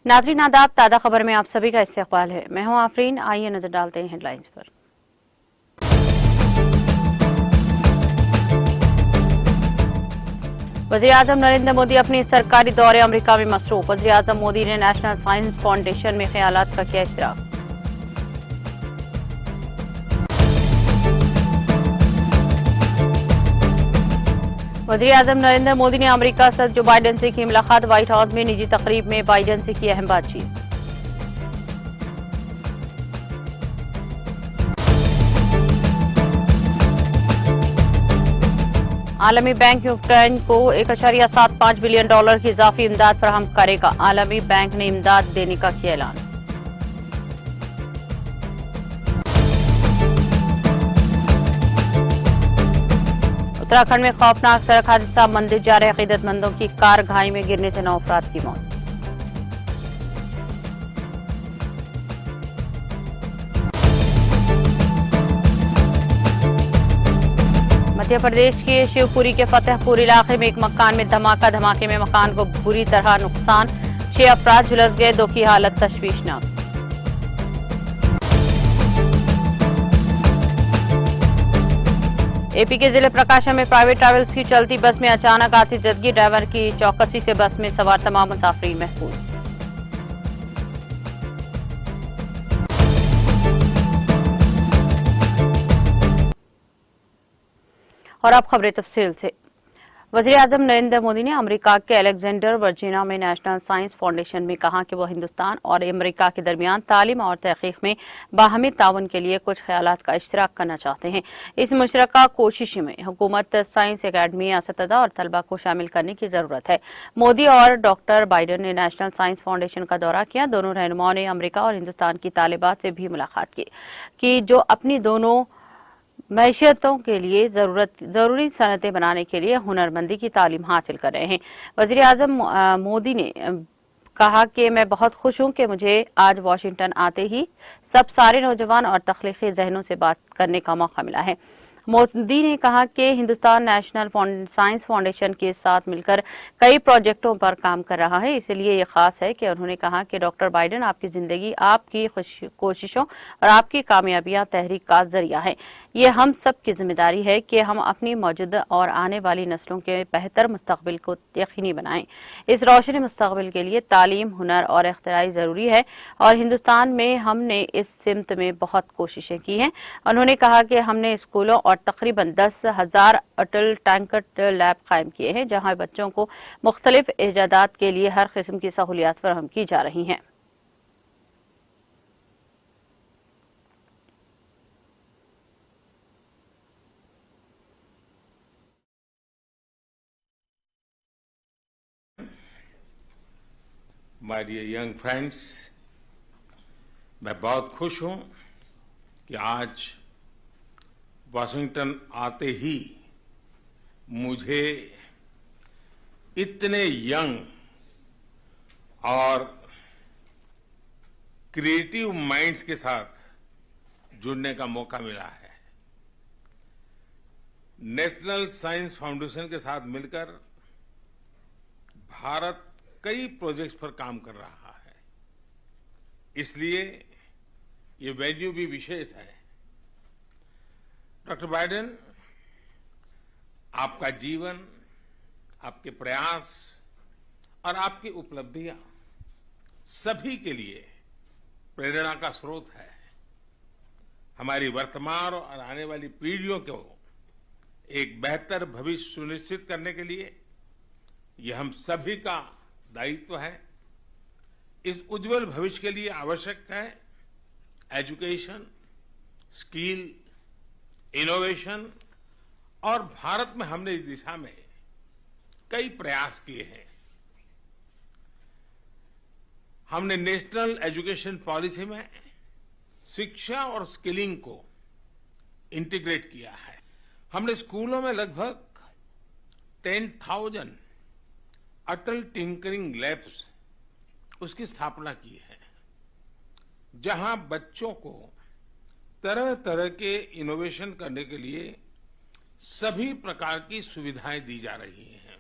नाज़रीन आदाब, ताज़ा खबर में आप सभी का इस्तकबाल है। मैं हूं आफरीन। आइए नजर डालते हैं हेडलाइंस पर। वज़ीर-ए-आज़म नरेंद्र मोदी अपनी सरकारी दौरे अमेरिका में मसरूफ। वज़ीर-ए-आज़म मोदी ने नेशनल साइंस फाउंडेशन में ख्यालात का किया इश्तिराक। वज़ीर-ए-आज़म नरेंद्र मोदी ने अमेरिका सदर जो बाइडेन से की मुलाकात। व्हाइट हाउस में निजी तकरीब में बाइडेन से की अहम बातचीत। आलमी बैंक यूक्रेन को $1.75 बिलियन की इजाफी इमदाद फराहम करेगा। आलमी बैंक ने इमदाद देने का किया ऐलान। उत्तराखंड में खौफनाक सड़क हादसा, मंदिर जा रहे अकीदतमंदों की कार घाई में गिरने से 9 अफराद की मौत। मध्य प्रदेश के शिवपुरी के फतेहपुर इलाके में एक मकान में धमाका, धमाके में मकान को बुरी तरह नुकसान, 6 अफराद झुलस गए, 2 की हालत तशवीशनाक। एपी के जिले प्रकाशम में प्राइवेट ट्रैवल्स की चलती बस में अचानक आतिशबाजी, ड्राइवर की चौकसी से बस में सवार तमाम मुसाफिरीन महफूज। और अब खबरें तफसील से। वज़ीर-ए-आज़म नरेंद्र मोदी ने अमेरिका के अलेक्जेंडर वर्जीनिया में नेशनल साइंस फाउंडेशन में कहा कि वह हिंदुस्तान और अमेरिका के दरमियान तालीम और तहकीक में बाहमी ताउन के लिए कुछ ख्यालात का इश्तिराक करना चाहते हैं। इस मुशतरका कोशिश में हुकूमत, साइंस अकेडमी, असतज़ा और तलबा को शामिल करने की जरूरत है। मोदी और डॉक्टर बाइडेन ने नेशनल साइंस फाउंडेशन का दौरा किया। दोनों रहनुमाओं ने अमेरिका और हिंदुस्तान की तालिबात से भी मुलाकात की जो अपनी दोनों मैशियतों के लिए जरूरी सनतें बनाने के लिए हुनरमंदी की तालीम हासिल कर रहे हैं। वज़ीर-ए-आज़म मोदी ने कहा कि मैं बहुत खुश हूं कि मुझे आज वाशिंगटन आते ही सारे नौजवान और तख्लीकी जहनों से बात करने का मौका मिला है। मोदी ने कहा कि हिंदुस्तान नेशनल साइंस फाउंडेशन के साथ मिलकर कई प्रोजेक्टों पर काम कर रहा है, इसलिए ये खास है कि उन्होंने कहा कि डॉक्टर बाइडेन आपकी जिंदगी, आपकी कोशिशों और आपकी कामयाबियां तहरीक का जरिया है। ये हम सब की जिम्मेदारी है कि हम अपनी मौजूदा और आने वाली नस्लों के बेहतर मुस्तकबिल को यकीनी बनाएं। इस रोशनी मुस्तकबिल के लिए तालीम, हुनर और इख्तिराई जरूरी है और हिंदुस्तान में हमने इस सिमत में बहुत कोशिशें की हैं। उन्होंने कहा कि हमने स्कूलों और तकरीबन 10,000 अटल टैंकट लैब कायम किए हैं, जहां बच्चों को मुख्तलिफ इजादात के लिए हर किस्म की सहूलियात फराहम की जा रही हैं। माय डियर यंग फ्रेंड्स, मैं बहुत खुश हूं कि आज वाशिंगटन आते ही मुझे इतने यंग और क्रिएटिव माइंड्स के साथ जुड़ने का मौका मिला है। नेशनल साइंस फाउंडेशन के साथ मिलकर भारत कई प्रोजेक्ट्स पर काम कर रहा है, इसलिए ये वैल्यू भी विशेष है। डॉक्टर बाइडेन, आपका जीवन, आपके प्रयास और आपकी उपलब्धियां सभी के लिए प्रेरणा का स्रोत है। हमारी वर्तमान और आने वाली पीढ़ियों को एक बेहतर भविष्य सुनिश्चित करने के लिए यह हम सभी का दायित्व है। इस उज्जवल भविष्य के लिए आवश्यक है एजुकेशन, स्किल, इनोवेशन, और भारत में हमने इस दिशा में कई प्रयास किए हैं। हमने नेशनल एजुकेशन पॉलिसी में शिक्षा और स्किलिंग को इंटीग्रेट किया है। हमने स्कूलों में लगभग 10,000 अटल टिंकरिंग लैब्स उसकी स्थापना की है, जहां बच्चों को तरह तरह के इनोवेशन करने के लिए सभी प्रकार की सुविधाएं दी जा रही हैं।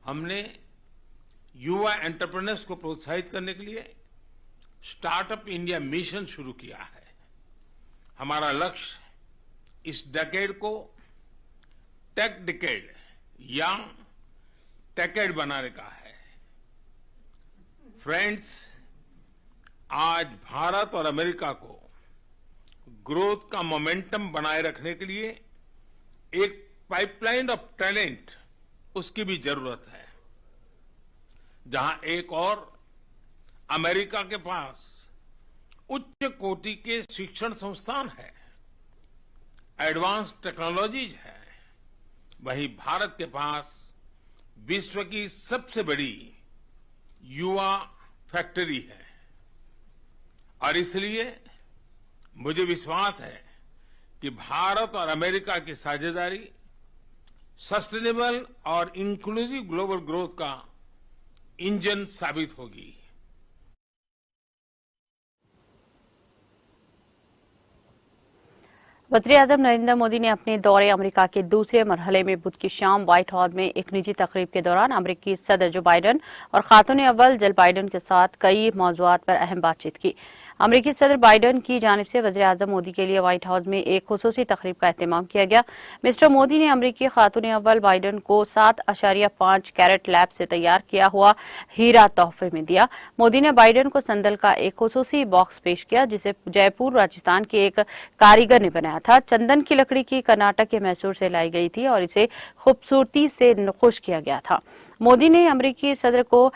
हमने युवा एंटरप्रेन्योर्स को प्रोत्साहित करने के लिए स्टार्टअप इंडिया मिशन शुरू किया है। हमारा लक्ष्य इस डेकेड को टेक डेकेड या टेकेड बनाने का है। फ्रेंड्स, आज भारत और अमेरिका को ग्रोथ का मोमेंटम बनाए रखने के लिए एक पाइपलाइन ऑफ टैलेंट उसकी भी जरूरत है। जहां एक और अमेरिका के पास उच्च कोटि के शिक्षण संस्थान है, एडवांस टेक्नोलॉजीज है, वहीं भारत के पास विश्व की सबसे बड़ी युवा फैक्ट्री है। और इसलिए मुझे विश्वास है कि भारत और अमेरिका की साझेदारी सस्टेनेबल और इंक्लूसिव ग्लोबल ग्रोथ का इंजन साबित होगी। वज़ीर-ए-आज़म नरेंद्र मोदी ने अपने दौरे अमेरिका के दूसरे मरहले में बुध की शाम व्हाइट हाउस में एक निजी तकरीब के दौरान अमेरिकी सदर जो बाइडेन और खातून अव्वल जिल बाइडेन के साथ कई मौज़ूआत पर अहम बातचीत की। अमेरिकी सदर बाइडेन की जानिब से वज़ीर-ए-आज़म मोदी के लिए व्हाइट हाउस में एक खुसूसी तकरीब का एहतमाम किया गया। मिस्टर मोदी ने अमेरिकी खातून अव्वल बाइडेन को 7.5 कैरेट लैब से तैयार किया हुआ हीरा तोहफे में दिया। मोदी ने बाइडेन को संदल का एक खुसूसी बॉक्स पेश किया, जिसे जयपुर राजस्थान के एक कारीगर ने बनाया था। चंदन की लकड़ी की कर्नाटक के मैसूर से लाई गई थी और इसे खूबसूरती से नक़्श किया गया था। मोदी ने अमेरिकी सदर को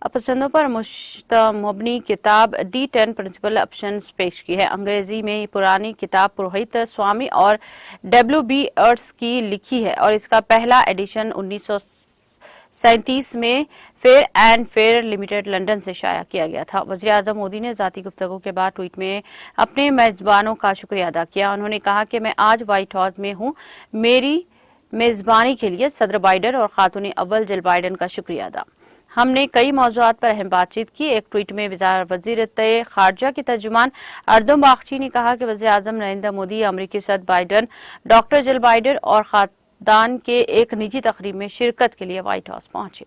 पसंदों पर मुश्तमबनी किताब D10 प्रिंसिपल ऑप्शंस पेश की है। अंग्रेजी में पुरानी किताब पुरोहित स्वामी और W.B. अर्ट्स की लिखी है और इसका पहला एडिशन 1937 में fair and fair limited London से शाया किया गया था। वज़ीर-ए-आज़म मोदी ने ज़ाती गुफ्तगू के बाद ट्वीट में अपने मेजबानों का शुक्रिया अदा किया। उन्होंने कहा कि मैं आज व्हाइट हाउस में हूँ, मेरी मेजबानी के लिए सदर बाइडेन और खातून अव्वल जिल बाइडेन का शुक्रिया अदा। हमने कई मौज़ूआत पर अहम बातचीत की। एक ट्वीट में वज़ीर ख़ारजा की तर्जुमान अर्दम बागची ने कहा कि वज़ीर-ए-आज़म नरेंद्र मोदी अमेरिकी सदर बाइडेन, डॉक्टर जिल बाइडेन और खानदान के एक निजी तकरीब में शिरकत के लिए व्हाइट हाउस पहुंचे।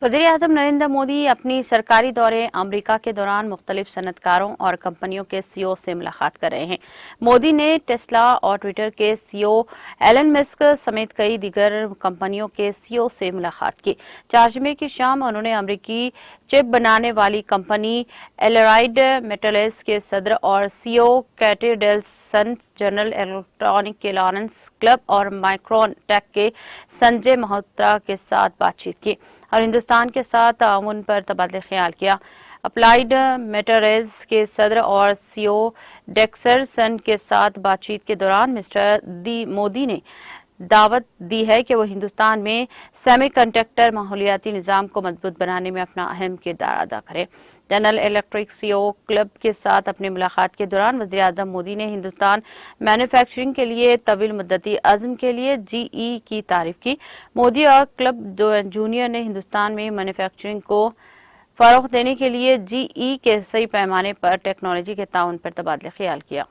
वज़ीर-ए-आज़म नरेंद्र मोदी अपनी सरकारी दौरे अमेरिका के दौरान मुख्तलिफ सनतकारों और कंपनियों के CEO से मुलाकात कर रहे हैं। मोदी ने टेस्ला और ट्विटर के CEO एलन मस्क समेत कई दीगर कंपनियों के CEO से मुलाकात की। 4 जुमे की शाम उन्होंने अमेरिकी चिप बनाने वाली कंपनी एलराइड मेटल्स के सदर और CEO कैटी डेलसन, जनरल इलेक्ट्रॉनिक के लॉरेंस क्लब और माइक्रोन टेक के संजय मल्होत्रा के साथ बातचीत की और हिंदुस्तान के साथ ताउन पर तबादला ख्याल किया। अप्लाइड मेटल्स के सदर और CEO डेक्सरसन के साथ बातचीत के दौरान मिस्टर मोदी ने दावत दी है कि वो हिंदुस्तान में सेमीकंडक्टर माहौलियाती निज़ाम को मजबूत बनाने में अपना अहम किरदार अदा करे। जनरल इलेक्ट्रिक CEO क्लब के साथ अपनी मुलाकात के दौरान वज़ीर-ए-आज़म मोदी ने हिंदुस्तान मैन्युफैक्चरिंग के लिए तवील मुद्दती अज़्म के लिए GE की तारीफ की। मोदी और क्लब जूनियर ने हिंदुस्तान में मैन्युफैक्चरिंग को फरोग देने के लिए GE के सही पैमाने पर टेक्नोलॉजी के ताउन पर तबादला ख्याल किया।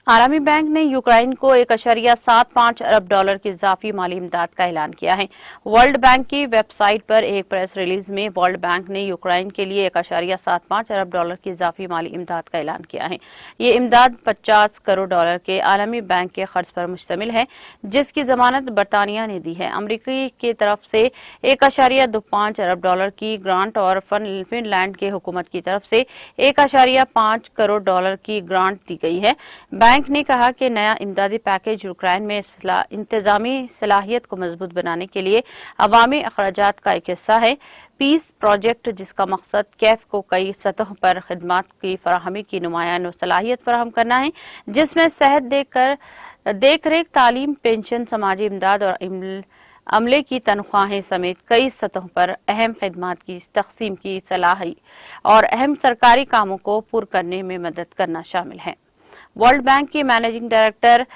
आलमी बैंक ने यूक्रेन को 1.75 अरब डॉलर की इजाफी माली इमदाद का ऐलान किया है। वर्ल्ड बैंक की वेबसाइट पर एक प्रेस रिलीज में वर्ल्ड बैंक ने यूक्रेन के लिए 1.75 अरब डॉलर की इजाफी माली इमदाद का ऐलान किया है। ये इमदाद 50 करोड़ डॉलर के आलमी बैंक के खर्च पर मुश्तमिल है, जिसकी जमानत बरतानिया ने दी है। अमरीकी की तरफ से 1.25 अरब डॉलर की ग्रांट और फिनलैंड के हुकूमत की तरफ से 1.5 करोड़ डॉलर की ग्रांट दी गई है। बैंक ने कहा कि नया इमदादी पैकेज यूक्रेन में इंतजामी सलाहियत को मजबूत बनाने के लिए अवामी अखराजात का एक हिस्सा है। पीस प्रोजेक्ट, जिसका मकसद कैफ को कई सतहों पर खिदमात की फराहमी की नुमायां सलाहियत फराहम करना है, जिसमें सेहत देख रेख, तालीम, पेंशन, समाजी इमदाद और अमले की तनख्वाहें समेत कई सतहों पर अहम खिदमात की तकसीम की सलाही और अहम सरकारी कामों को पूरा करने में मदद करना शामिल है। वर्ल्ड बैंक की मैनेजिंग डायरेक्टर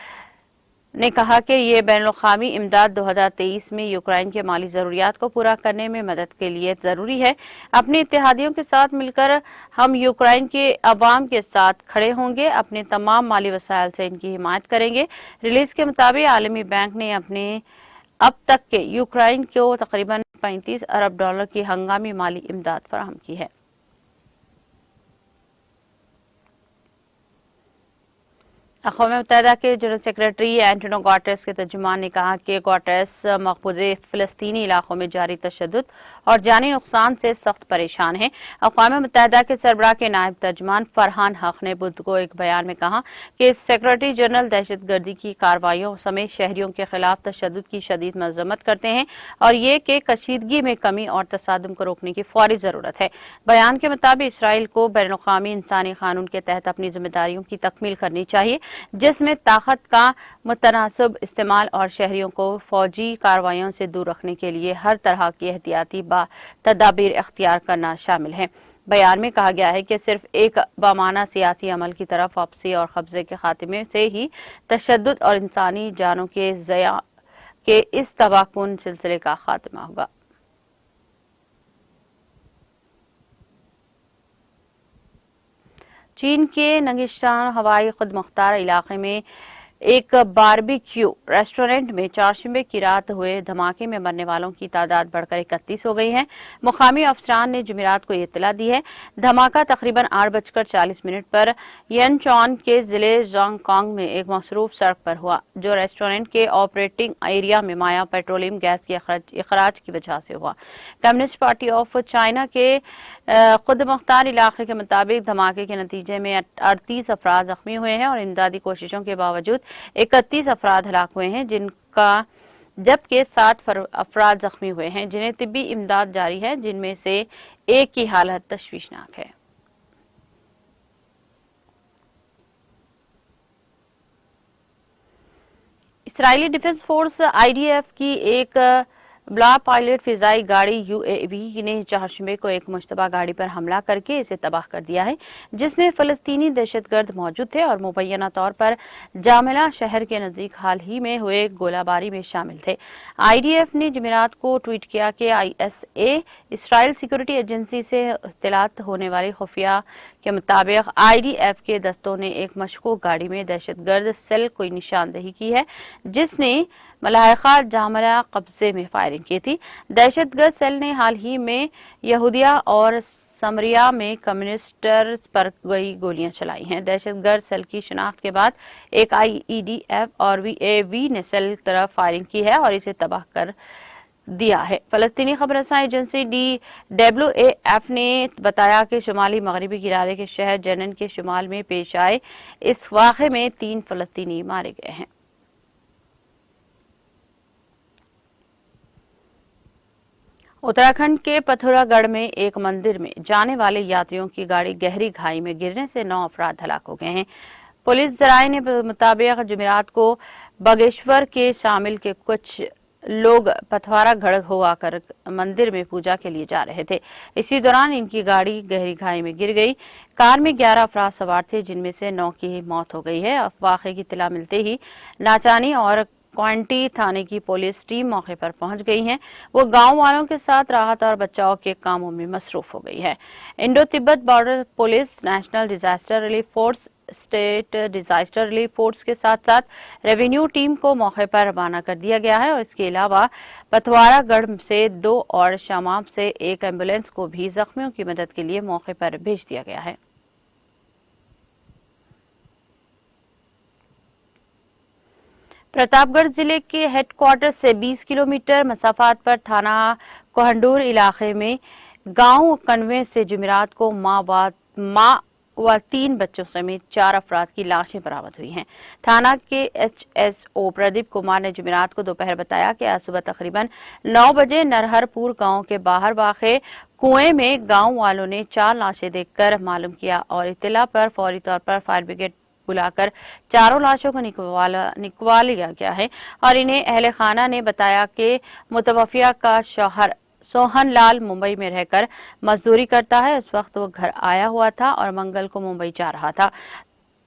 ने कहा कि ये बैनुल-अक़वामी इमदाद 2023 में यूक्रेन के माली जरूरियात को पूरा करने में मदद के लिए जरूरी है। अपने इत्तेहादियों के साथ मिलकर हम यूक्रेन के अवाम के साथ खड़े होंगे, अपने तमाम माली वसाइल से इनकी हिमायत करेंगे। रिलीज के मुताबिक आलमी बैंक ने अपने अब तक के यूक्रेन को तकरीबन 35 अरब डॉलर की हंगामी माली इमदाद फराहम की है। अक़वाम मुत्तहिदा के जनरल सेक्रेटरी एंटोनियो गुटेरेस के तर्जुमान ने कहा कि गुटेरेस मकबूज़े फ़लस्तीनी इलाकों में जारी तशद्दुद और जानी नुकसान से सख्त परेशान हैं। अक़वाम मुत्तहिदा के सरबराह के नायब तर्जुमान फरहान हक ने बुध को एक बयान में कहा कि सेक्रेटरी जनरल दहशतगर्दी की कार्रवाइयों समेत शहरियों के खिलाफ तशद्दुद की शदीद मज़म्मत करते हैं और ये कि कशीदगी में कमी और तसादुम को रोकने की फौरी ज़रूरत है। बयान के मुताबिक इसराइल को बैनुल-अक़वामी इंसानी कानून के तहत अपनी जिम्मेदारियों की तकमील करनी चाहिए, जिसमें ताकत का मुतनासिब इस्तेमाल और शहरियों को फौजी कार्रवाइयों से दूर रखने के लिए हर तरह की एहतियाती तदाबीर इख्तियार करना शामिल है। बयान में कहा गया है कि सिर्फ एक बामाना सियासी अमल की तरफ वापसी और कब्जे के खात्मे से ही तशद्दुद और इंसानी जानों के ज़या के इस तबाहकुन सिलसिले का खात्मा होगा। चीन के नंगिशान हवाई खुद मुख्तार इलाके में एक बारबेक्यू रेस्टोरेंट में चारशंबे की रात हुए धमाके में मरने वालों की तादाद बढ़कर 31 हो गई है। मुकामी अफसरान ने जुमेरात को ये इत्तला दी है। धमाका तकरीबन 8:40 पर यनचौन के जिले जोंगकोंग में एक मसरूफ सड़क पर हुआ, जो रेस्टोरेंट के ऑपरेटिंग एरिया में माया पेट्रोलियम गैस के अखराज की वजह से हुआ। कम्युनिस्ट पार्टी ऑफ चाइना के खुद मुख्तार इलाके के मुताबिक धमाके के नतीजे में 38 अफराद जख्मी हुए हैं और इमदादी कोशिशों के बावजूद 31 अफराद हलाक हुए हैं, जबकि 7 अफराद जख्मी हुए हैं, जिन्हें तिब्बी इमदाद जारी है, जिनमें से एक की हालत तशवीशनाक है। इसराइली डिफेंस फोर्स IDF की एक ब्ला पायलट फिजाई गाड़ी UAV ने चारशंबे को एक मुश्तबा गाड़ी पर हमला करके इसे तबाह कर दिया है, जिसमें फलस्तीनी दहशतगर्द मौजूद थे और मुबैना तौर पर जामिला शहर के नजदीक हाल ही में हुए गोलाबारी में शामिल थे। IDF ने जुमेरात को ट्वीट किया कि ISA इसराइल सिक्योरिटी एजेंसी से इत्तलात होने वाली खुफिया के मुताबिक IDF के दस्तों ने एक मशकूक गाड़ी में दहशतगर्द सेल को निशानदेही की है, जिसने मलाइका जामला कब्जे में फायरिंग की थी। दहशतगर्द सेल ने हाल ही में यहूदिया और समरिया में कम्युनिस्टर्स पर कई गोलियां चलाई हैं। दहशतगर्द सेल की शिनाख्त के बाद एक IEDF और VAV ने सेल की तरफ फायरिंग की है और इसे तबाह कर दिया है। फलस्तीनी खबरसां एजेंसी DWAF ने बताया कि शुमाली मगरबी किनारे के शहर जनन के शुमाल में पेश आए इस वाक़े में 3 फलस्तीनी मारे गए हैं। उत्तराखंड के पिथौरागढ़ में एक मंदिर में जाने वाले यात्रियों की गाड़ी गहरी खाई में गिरने से 9 अफराद हलाक हो गए हैं। पुलिस जराये ने मुताबिक जुमेरात को बागेश्वर के शामिल के कुछ लोग पिथौरागढ़ होकर कर मंदिर में पूजा के लिए जा रहे थे। इसी दौरान इनकी गाड़ी गहरी खाई में गिर गई। कार में 11 अफराद सवार थे, जिनमें से 9 की मौत हो गई है। वाक़े की इत्तला मिलते ही नाचानी और क्वांटी थाने की पुलिस टीम मौके पर पहुंच गई है। वो गांव वालों के साथ राहत और बचाव के कामों में मसरूफ हो गई है। Indo Tibet border police, national disaster relief force, state disaster relief force के साथ साथ रेवेन्यू टीम को मौके पर रवाना कर दिया गया है और इसके अलावा पिथौरागढ़ से 2 और शमाम से 1 एम्बुलेंस को भी जख्मियों की मदद के लिए मौके पर भेज दिया गया है। प्रतापगढ़ जिले के हेडक्वार्टर से 20 किलोमीटर मसाफात पर थाना कोहंडूर इलाके में गांव कन्वे से जुमेरात को मां व 3 बच्चों समेत 4 अफराद की लाशें बरामद हुई हैं। थाना के HSO प्रदीप कुमार ने जुमेरात को दोपहर बताया कि आज सुबह तकरीबन 9 बजे नरहरपुर गांव के बाहर वाक़े कुएं में गांव वालों ने 4 लाशें देखकर मालूम किया और इत्तला पर फौरी तौर पर फायर ब्रिगेड बुलाकर चारों लाशों को निकलवा लिया गया है और इन्हें अहले खाना ने बताया कि मुतवफिया का शौहर सोहन लाल मुंबई में रहकर मजदूरी करता है। इस वक्त वो घर आया हुआ था और मंगल को मुंबई जा रहा था।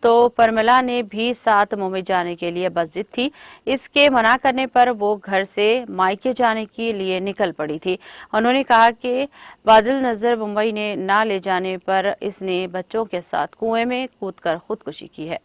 तो परमला ने भी साथ मुंबई जाने के लिए बस जिद थी। इसके मना करने पर वो घर से मायके जाने के लिए निकल पड़ी थी। उन्होंने कहा कि बादल नजर मुंबई ने ना ले जाने पर इसने बच्चों के साथ कुएं में कूदकर खुदकुशी की है।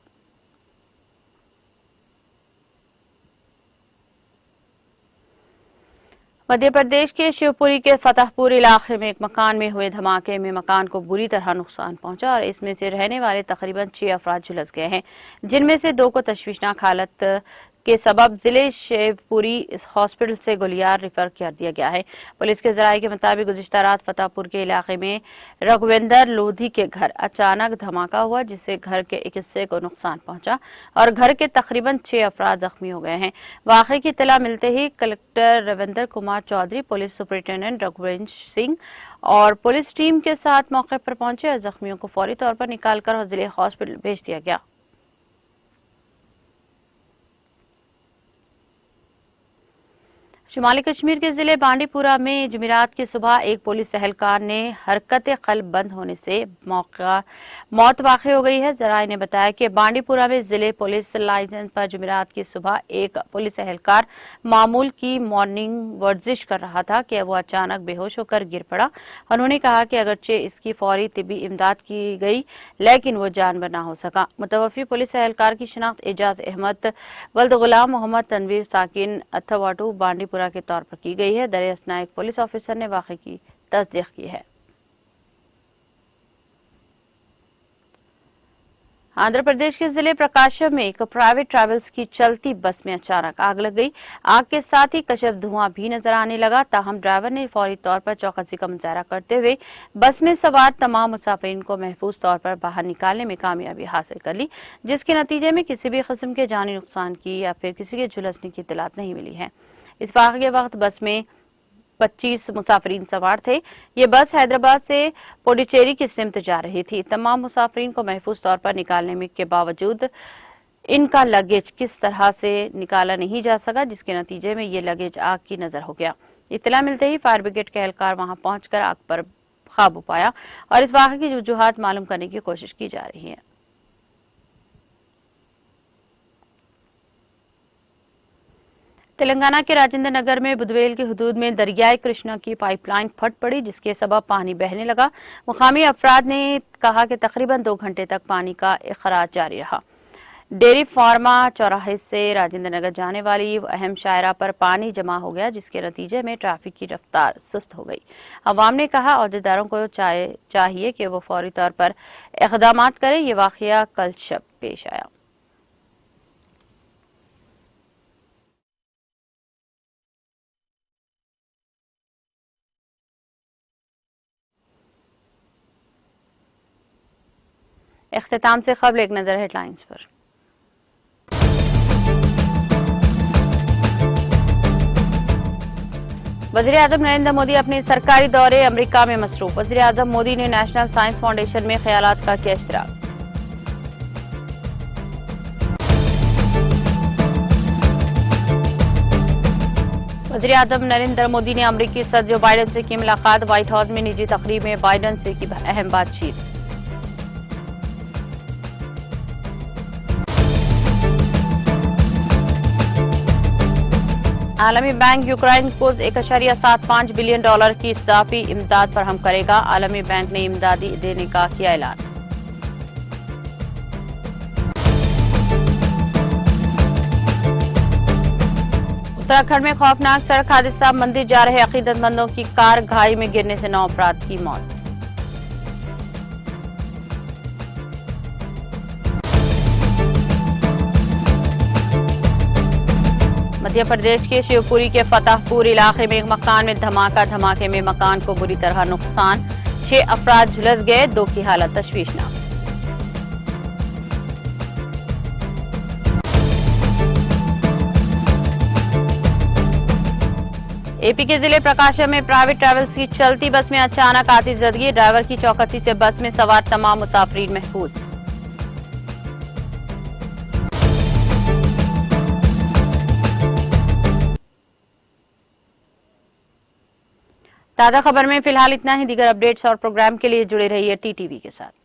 मध्य प्रदेश के शिवपुरी के फतेहपुर इलाके में एक मकान में हुए धमाके में मकान को बुरी तरह नुकसान पहुंचा और इसमें से रहने वाले तकरीबन 6 अफराद झुलस गए हैं, जिनमें से 2 को तशवीशनाक हालत के सबब जिले शिवपुरी हॉस्पिटल से गुलियार रेफर कर दिया गया है। पुलिस के जराये के मुताबिक गुज़िश्ता रात फतेहपुर के इलाके में रघुवेंद्र लोधी के घर अचानक धमाका हुआ, जिससे घर के एक हिस्से को नुकसान पहुंचा और घर के तकरीबन 6 अफराद जख्मी हो गए हैं। वाक़े की इत्तला मिलते ही collector Ravinder Kumar Chaudhary, police superintendent Raghuvansh Singh और पुलिस टीम के साथ मौके पर पहुंचे और जख्मियों को फौरी तौर पर निकालकर जिले हॉस्पिटल भेज दिया गया। शुमाली कश्मीर के जिले बांडीपुरा में जुमेरात की सुबह एक पुलिस एहलकार ने हरकत क़ल्ब बंद होने से मौत वाक़ई हो गई है। जराये ने बताया कि बांडीपुरा में जिले पुलिस लाइन पर जुमेरात की सुबह एक पुलिस एहलकार मामूल की मॉर्निंग वर्जिश कर रहा था कि वो अचानक बेहोश होकर गिर पड़ा। उन्होंने कहा कि अगरचे इसकी फौरी तिब्बी इमदाद की गई, लेकिन वो जानबर न हो सका। मुतवफ़ी पुलिस एहलकार की शिनाख्त एजाज अहमद वल्द गुलाम मोहम्मद तनवीर साकिन अथवाटू बांडीपुरा के तौर पर की गई है। दरियास्त नायक पुलिस ऑफिसर ने वाक़े की तस्दीक की है। आंध्र प्रदेश के जिले प्रकाशम में एक प्राइवेट ट्रैवल्स की चलती बस में अचानक आग लग गई। आग के साथ ही कशफ धुआं भी नजर आने लगा। ताहम ड्राइवर ने फौरी तौर पर चौकसी का मुजाहरा करते हुए बस में सवार तमाम मुसाफिरीन को महफूज तौर पर बाहर निकालने में कामयाबी हासिल कर ली, जिसके नतीजे में किसी भी किस्म के जानी नुकसान की या फिर किसी के झुलसने की इत्तलात नहीं मिली है। इस वाक़े के वक्त बस में 25 मुसाफिरीन सवार थे। ये बस हैदराबाद से पुडुचेरी की सिमत जा रही थी। तमाम मुसाफिरीन को महफूज तौर पर निकालने में के बावजूद इनका लगेज किस तरह से निकाला नहीं जा सका, जिसके नतीजे में ये लगेज आग की नजर हो गया। इत्तला मिलते ही फायर ब्रिगेड के एहलकार वहां पहुंचकर आग पर काबू पाया और इस वाक़े की वजूहात मालूम करने की कोशिश की जा रही है। तेलंगाना के राजेंद्र नगर में बुधवेल की हुदूद में दरियाई कृष्णा की पाइपलाइन फट पड़ी, जिसके सबब पानी बहने लगा। मुकामी अफराद ने कहा कि तकरीबन 2 घंटे तक पानी का इखराज जारी रहा। डेयरी फार्मा चौराहे से राजेंद्र नगर जाने वाली अहम शायरा पर पानी जमा हो गया, जिसके नतीजे में ट्रैफिक की रफ्तार सुस्त हो गई। अवाम ने कहा अहदेदारों को चाहिए कि वो फौरी तौर पर इक़दाम करें। ये वाक़या कल शब पेश आया। इख्तिताम से क़ब्ल एक नज़र हेडलाइंस पर। वज़ीर आज़म नरेंद्र मोदी अपने सरकारी दौरे अमेरिका में मसरूफ। वज़ीर आज़म मोदी ने नेशनल साइंस फाउंडेशन में ख्यालात का किया इश्तिराक। वज़ीर आज़म नरेंद्र मोदी ने अमेरिकी सदर जो बाइडन से की मुलाकात। व्हाइट हाउस में निजी तकरीब में बाइडन से की अहम बातचीत। आलमी बैंक यूक्रेन को $1.75 बिलियन की इज़ाफ़ी इमदाद फराहम करेगा। आलमी बैंक ने इमदादी देने का किया ऐलान। उत्तराखंड में खौफनाक सड़क हादसा, मंदिर जा रहे अकीदतमंदों की कार खाई में गिरने से 9 अफराद की मौत। मध्य प्रदेश के शिवपुरी के फतेहपुर इलाके में एक मकान में धमाके में मकान को बुरी तरह नुकसान, 6 अफराद झुलस गए, 2 की हालत तशवीशनाक। एपी के जिले प्रकाशम में प्राइवेट ट्रैवल्स की चलती बस में अचानक आतिशज़दगी, ड्राइवर की चौकसी से बस में सवार तमाम मुसाफिरीन महफूज। ताज़ा खबर में फिलहाल इतना ही। दीगर अपडेट्स और प्रोग्राम के लिए जुड़े रहिए टीटीवी के साथ।